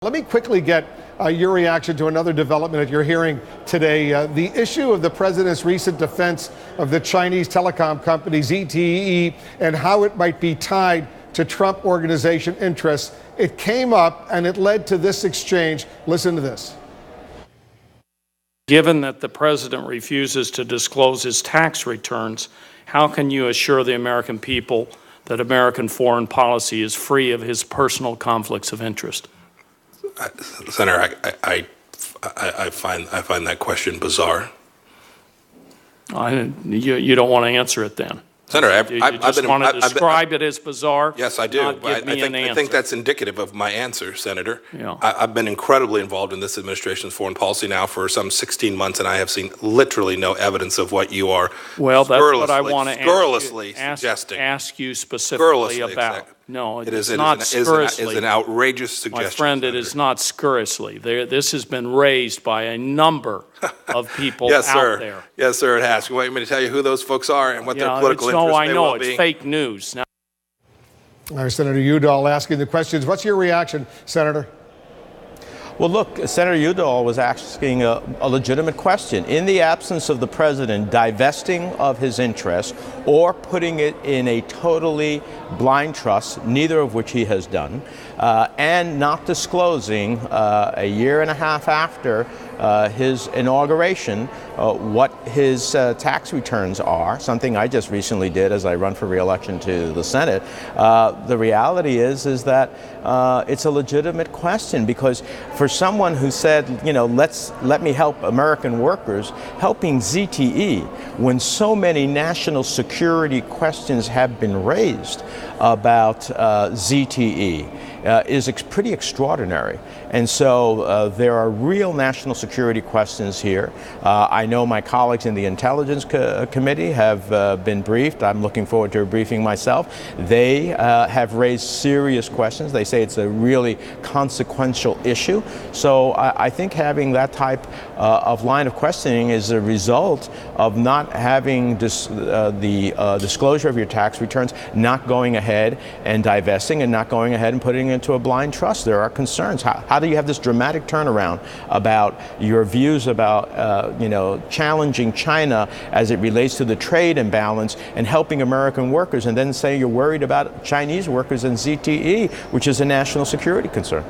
Let me quickly get your reaction to another development at your hearing today. The issue of the president's recent defense of the Chinese telecom company ZTE and how it might be tied to Trump organization interests. It came up and it led to this exchange. Listen to this. Given that the president refuses to disclose his tax returns, how can you assure the American people that American foreign policy is free of his personal conflicts of interest? Senator, I find that question bizarre. You don't want to answer it then. Senator, You just want to describe it as bizarre? Yes, I do. Not give me an answer. I think that's indicative of my answer, Senator. Yeah. I've been incredibly involved in this administration's foreign policy now for some 16 months, and I have seen literally no evidence of what you are scurrilously suggesting. Ask you specifically about. No, it's not scurrilously. It is an outrageous suggestion. My friend, Senator. it is not scurrilously. This has been raised by a number of people Yes, out sir. there. Yes, sir, it has. You want me to tell you who those folks are and what their political interests I may know. well It's be? fake news. Now, Senator Udall asking the questions. What's your reaction, Senator? Well, look, Senator Udall was asking a legitimate question. In the absence of the president divesting of his interests or putting it in a totally blind trust, neither of which he has done, and not disclosing a year and a half after his inauguration what his tax returns are, something I just recently did as I run for re-election to the Senate. The reality is that it's a legitimate question, because for someone who said, let me help American workers, helping ZTE when so many national security questions have been raised about ZTE is pretty extraordinary. And so there are real national security questions here. I know my colleagues in the Intelligence Committee have been briefed. I'm looking forward to a briefing myself. They have raised serious questions. They say it's a really consequential issue. So I think having that type of line of questioning is a result of not having the disclosure of your tax returns, not going ahead and divesting, and not going ahead and putting it into a blind trust. There are concerns. How do you have this dramatic turnaround about your views about challenging China as it relates to the trade imbalance and helping American workers, and then say you're worried about Chinese workers and ZTE, which is a national security concern?